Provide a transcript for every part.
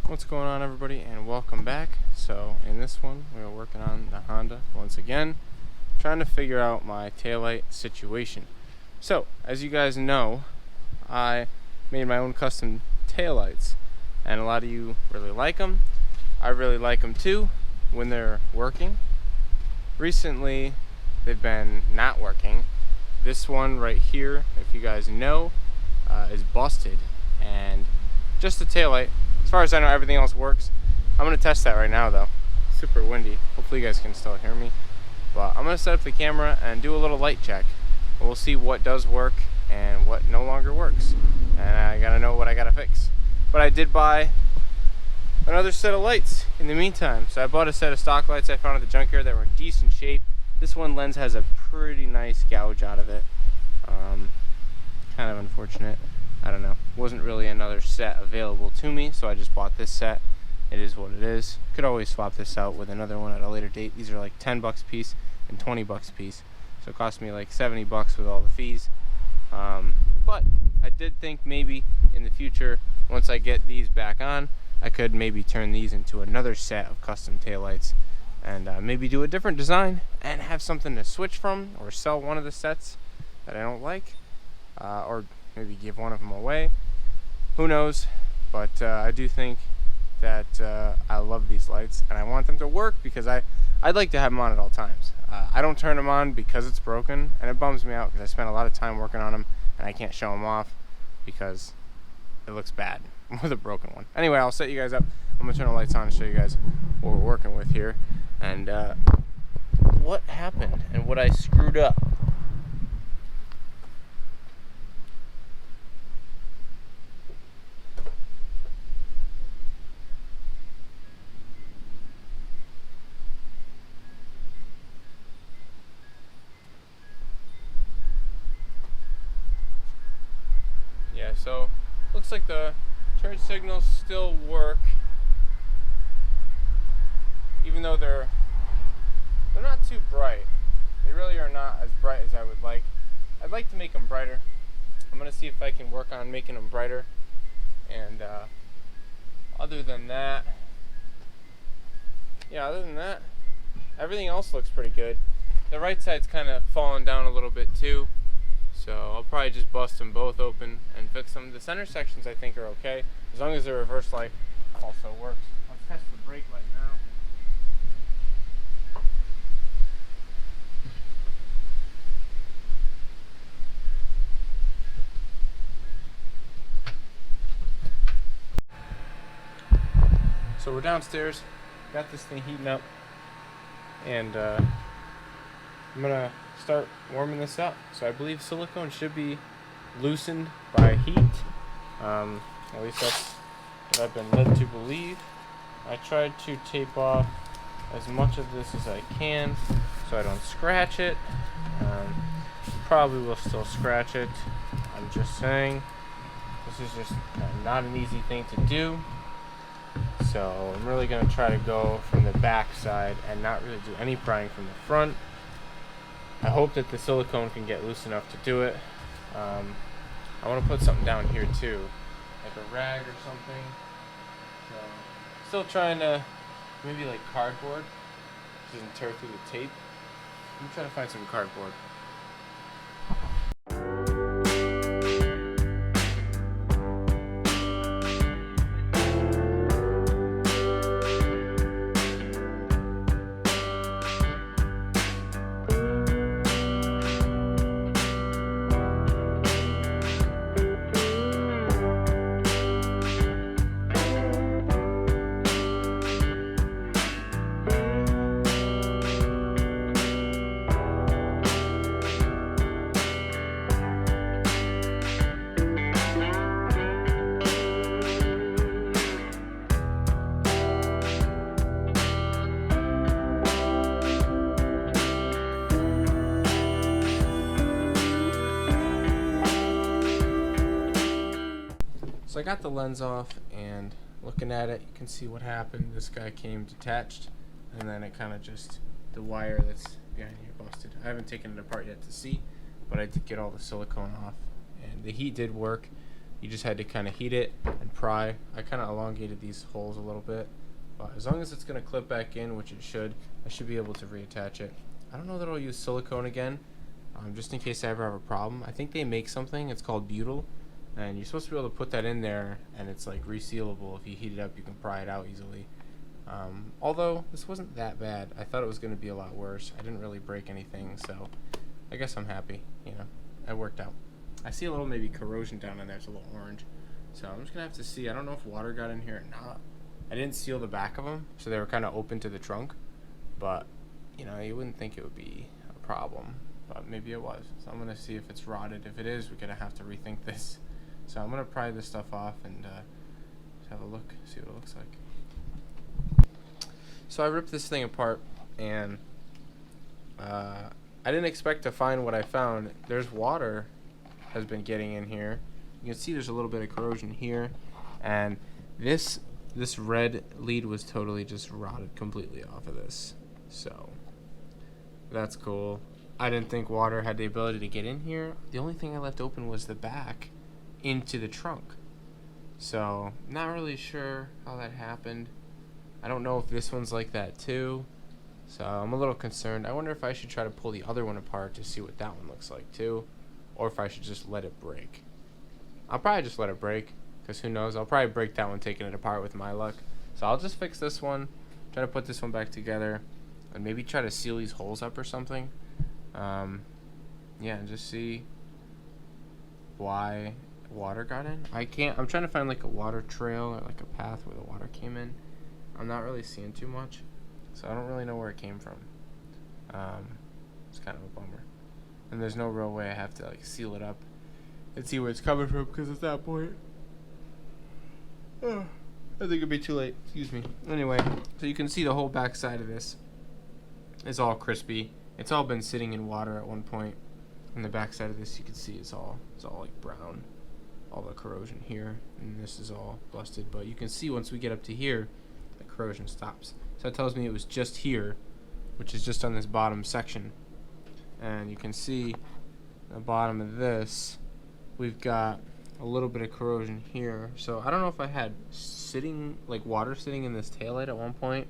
What's going on, everybody, and welcome back. So in this one we are working on the Honda once again, trying to figure out my taillight situation. So as you guys know, I made my own custom taillights, and a lot of you really like them. I really like them too when they're working. Recently they've been not working. This one right here, if you guys know, is busted, and just the taillight. As far as I know, everything else works. I'm gonna test that right now though. Super windy. Hopefully you guys can still hear me. But I'm gonna set up the camera and do a little light check. And we'll see what does work and what no longer works. And I gotta know what I gotta fix. But I did buy another set of lights in the meantime. So I bought a set of stock lights I found at the junkyard that were in decent shape. This one lens has a pretty nice gouge out of it. Kind of unfortunate. I don't know. Wasn't really another set available to me, so I just bought this set. It is what it is. Could always swap this out with another one at a later date. These are like 10 bucks a piece and 20 bucks a piece. So it cost me like 70 bucks with all the fees. But I did think maybe in the future, once I get these back on, I could maybe turn these into another set of custom taillights and maybe do a different design and have something to switch from, or sell one of the sets that I don't like, or maybe give one of them away. Who knows? But I do think that I love these lights and I want them to work because I'd like to have them on at all times. I don't turn them on because it's broken, and it bums me out because I spent a lot of time working on them and I can't show them off because it looks bad with a broken one. Anyway, I'll set you guys up. I'm gonna turn the lights on and show you guys what we're working with here and what happened and what I screwed up. Yeah, so looks like the turn signals still work, even though they're not too bright. They really are not as bright as I would like. I'd like to make them brighter. I'm gonna see if I can work on making them brighter. And other than that, everything else looks pretty good. The right side's kind of falling down a little bit too. So I'll probably just bust them both open and fix them. The center sections I think are okay, as long as the reverse light also works. Let's test the brake light now. So we're downstairs, got this thing heating up, and I'm gonna start warming this up. So I believe silicone should be loosened by heat. At least that's what I've been led to believe. I tried to tape off as much of this as I can so I don't scratch it. Probably will still scratch it. I'm just saying. This is just not an easy thing to do. So I'm really going to try to go from the back side and not really do any prying from the front. I hope that the silicone can get loose enough to do it. I want to put something down here too, like a rag or something. So still trying to, maybe like cardboard, doesn't tear through the tape. I'm trying to find some cardboard. So I got the lens off, and looking at it, you can see what happened. This guy came detached, and then it kind of just, the wire that's behind here busted. I haven't taken it apart yet to see, but I did get all the silicone off, and the heat did work. You just had to kind of heat it and pry. I kind of elongated these holes a little bit, but as long as it's going to clip back in, which it should, I should be able to reattach it. I don't know that I'll use silicone again, just in case I ever have a problem. I think they make something, it's called butyl, and you're supposed to be able to put that in there, and it's like resealable. If you heat it up, you can pry it out easily. Although this wasn't that bad. I thought it was going to be a lot worse. I didn't really break anything, so I guess I'm happy. It worked out. I see a little maybe corrosion down in there. It's a little orange, so I'm just gonna have to see. I don't know if water got in here or not. I didn't seal the back of them, so they were kind of open to the trunk, but you wouldn't think it would be a problem, but maybe it was. So I'm gonna see if it's rotted. If it is, we're gonna have to rethink this. So I'm gonna pry this stuff off and just have a look, see what it looks like. So I ripped this thing apart, and I didn't expect to find what I found. There's water has been getting in here. You can see there's a little bit of corrosion here, and this red lead was totally just rotted completely off of this. So that's cool. I didn't think water had the ability to get in here. The only thing I left open was the back into the trunk. So not really sure how that happened. I don't know if this one's like that too. So I'm a little concerned. I wonder if I should try to pull the other one apart to see what that one looks like too, or if I should just let it break. I'll probably just let it break, because who knows, I'll probably break that one taking it apart with my luck. So I'll just fix this one, try to put this one back together, and maybe try to seal these holes up or something. Yeah, and just see why water got in. I'm trying to find like a water trail or like a path where the water came in. I'm not really seeing too much, so I don't really know where it came from. It's kind of a bummer. And there's no real way I have to like seal it up and see where it's coming from, because at that point, I think it'd be too late. Excuse me. Anyway, so you can see the whole back side of this is all crispy. It's all been sitting in water at one point. And the back side of this, you can see it's all like brown. All the corrosion here, and this is all busted. But you can see once we get up to here, the corrosion stops. So that tells me it was just here, which is just on this bottom section. And you can see the bottom of this, we've got a little bit of corrosion here. So I don't know if I had water sitting in this taillight at one point.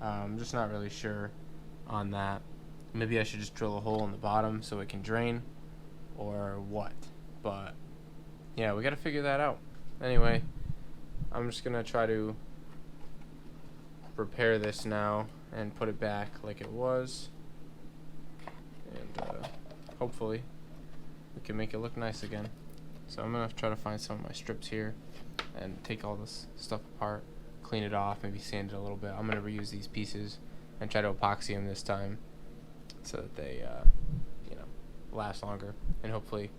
I'm just not really sure on that. Maybe I should just drill a hole in the bottom so it can drain, or what. But yeah, we gotta figure that out. Anyway, I'm just gonna try to repair this now and put it back like it was, and hopefully we can make it look nice again. So I'm gonna try to find some of my strips here and take all this stuff apart, clean it off, maybe sand it a little bit. I'm gonna reuse these pieces and try to epoxy them this time so that they last longer, and hopefully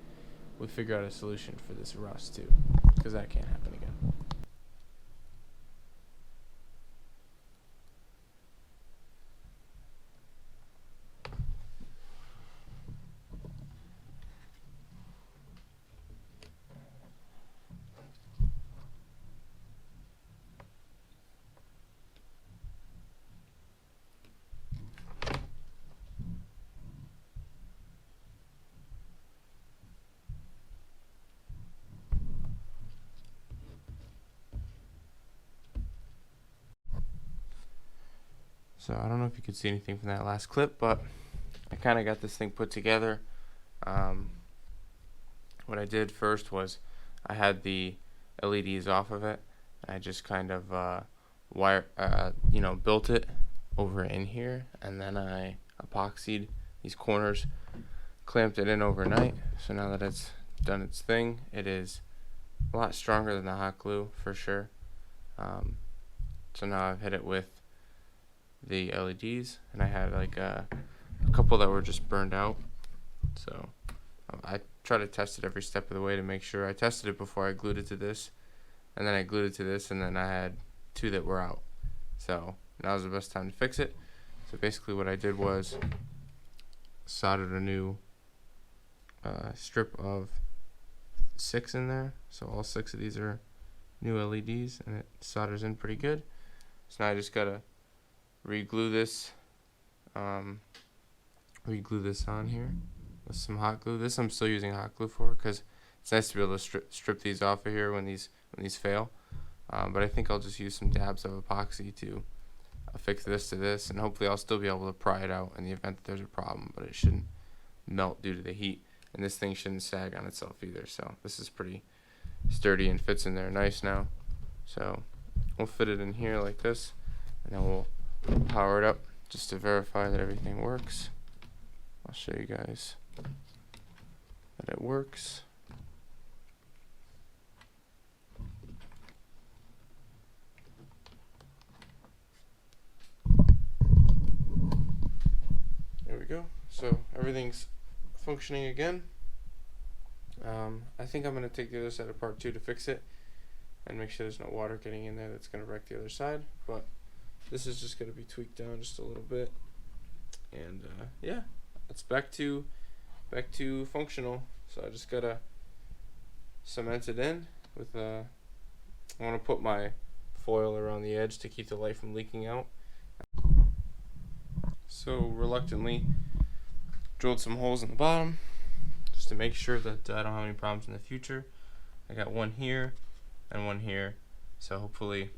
we figure out a solution for this rust too, because that can't happen again. So I don't know if you could see anything from that last clip, but I kind of got this thing put together. What I did first was I had the LEDs off of it. I just kind of built it over in here, and then I epoxied these corners, clamped it in overnight. So now that it's done its thing, it is a lot stronger than the hot glue for sure. So now I've hit it with the LEDs, and I had like a couple that were just burned out. So I try to test it every step of the way to make sure. I tested it before I glued it to this, and then I glued it to this, and then I had two that were out. So now was the best time to fix it. So basically what I did was soldered a new strip of 6 in there. So all 6 of these are new LEDs, and it solders in pretty good. So now I just gotta re-glue this on here with some hot glue. This I'm still using hot glue for because It's nice to be able to strip these off of here when these fail. But I think I'll just use some dabs of epoxy to affix this to this, and hopefully I'll still be able to pry it out in the event that there's a problem, but it shouldn't melt due to the heat, and this thing shouldn't sag on itself either. So this is pretty sturdy and fits in there nice now. So we'll fit it in here like this, and then we'll power it up just to verify that everything works. I'll show you guys that it works. There we go. So everything's functioning again. I think I'm going to take the other side apart too to fix it and make sure there's no water getting in there that's going to wreck the other side. But this is just going to be tweaked down just a little bit, and yeah, it's back to functional. So I just gotta cement it in with I want to put my foil around the edge to keep the light from leaking out. So reluctantly drilled some holes in the bottom just to make sure that I don't have any problems in the future. I got one here and one here, so hopefully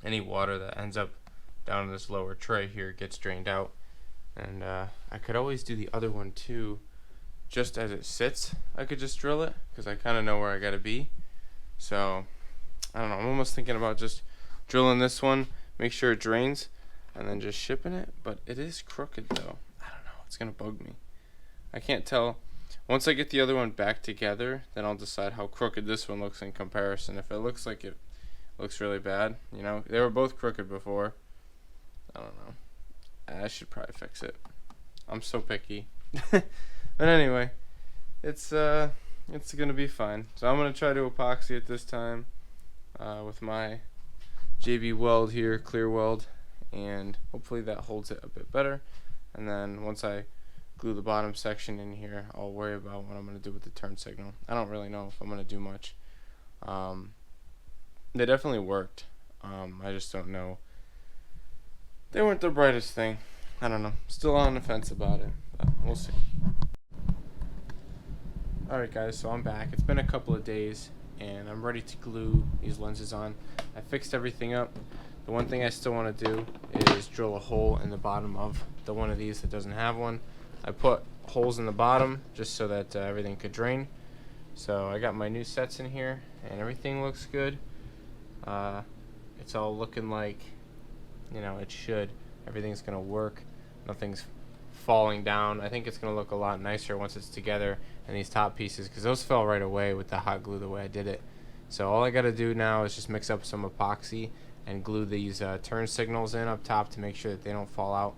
any water that ends up down in this lower tray here gets drained out. And I could always do the other one too, just as it sits. I could just drill it because I kind of know where I gotta be. So I don't know, I'm almost thinking about just drilling this one, make sure it drains, and then just shipping it. But it is crooked though. I don't know, it's gonna bug me. I can't tell. Once I get the other one back together, then I'll decide how crooked this one looks in comparison. If it looks like it looks really bad, you know, they were both crooked before, I don't know, I should probably fix it. I'm so picky. But anyway, it's gonna be fine. So I'm gonna try to epoxy it this time with my JB Weld here, clear weld, and hopefully that holds it a bit better. And then once I glue the bottom section in here, I'll worry about what I'm gonna do with the turn signal. I don't really know if I'm gonna do much. They definitely worked. I just don't know. They weren't the brightest thing. I don't know. Still on the fence about it, but we'll see. Alright guys, so I'm back. It's been a couple of days and I'm ready to glue these lenses on. I fixed everything up. The one thing I still want to do is drill a hole in the bottom of the one of these that doesn't have one. I put holes in the bottom just so that everything could drain. So I got my new sets in here and everything looks good. It's all looking like, you know, it should. Everything's gonna work. Nothing's falling down. I think it's gonna look a lot nicer once it's together, and these top pieces, because those fell right away with the hot glue the way I did it. So all I gotta do now is just mix up some epoxy and glue these turn signals in up top to make sure that they don't fall out,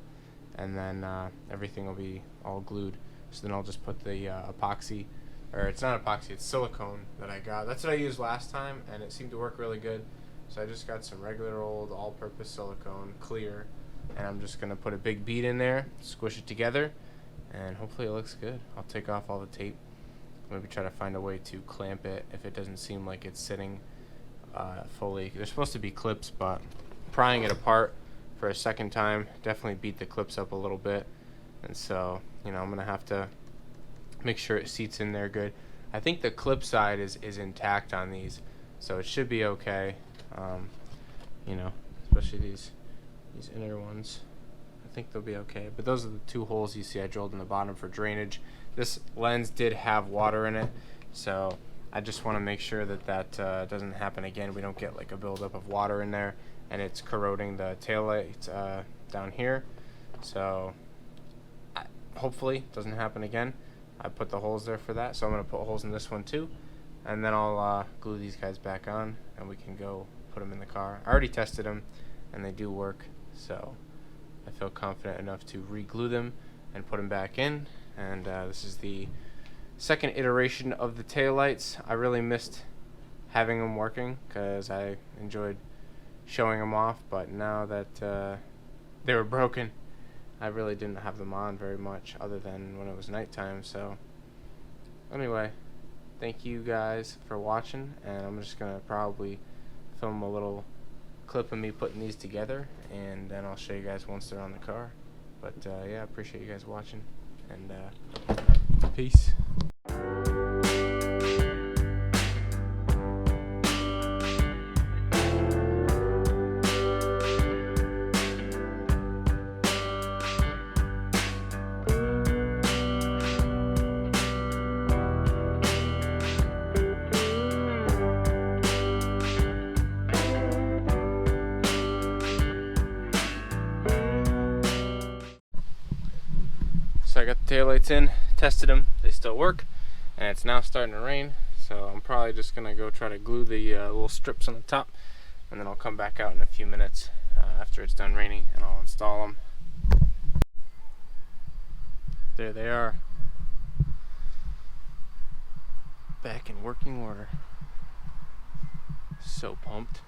and then everything will be all glued. So then I'll just put the epoxy, or it's not epoxy, it's silicone that I got. That's what I used last time and it seemed to work really good. So I just got some regular old all-purpose silicone, clear, and I'm just gonna put a big bead in there, squish it together, and hopefully it looks good. I'll take off all the tape, maybe try to find a way to clamp it if it doesn't seem like it's sitting fully. There's supposed to be clips, but prying it apart for a second time definitely beat the clips up a little bit, and so, you know, I'm gonna have to make sure it seats in there good. I think the clip side is intact on these, so it should be okay. You know, especially these inner ones, I think they'll be okay. But those are the two holes you see I drilled in the bottom for drainage. This lens did have water in it, so I just want to make sure that that doesn't happen again. We don't get like a buildup of water in there and it's corroding the taillight down here. So hopefully it doesn't happen again. I put the holes there for that, so I'm going to put holes in this one too, and then I'll glue these guys back on and we can go put them in the car. I already tested them and they do work, so I feel confident enough to re-glue them and put them back in. And this is the second iteration of the taillights. I really missed having them working because I enjoyed showing them off, but now that they were broken, I really didn't have them on very much other than when it was nighttime. So anyway, thank you guys for watching, and I'm just gonna probably film a little clip of me putting these together, and then I'll show you guys once they're on the car. But yeah, I appreciate you guys watching, and peace. I got the taillights in, tested them, they still work, and it's now starting to rain, so I'm probably just gonna go try to glue the little strips on the top, and then I'll come back out in a few minutes after it's done raining, and I'll install them. There they are, back in working order. So pumped.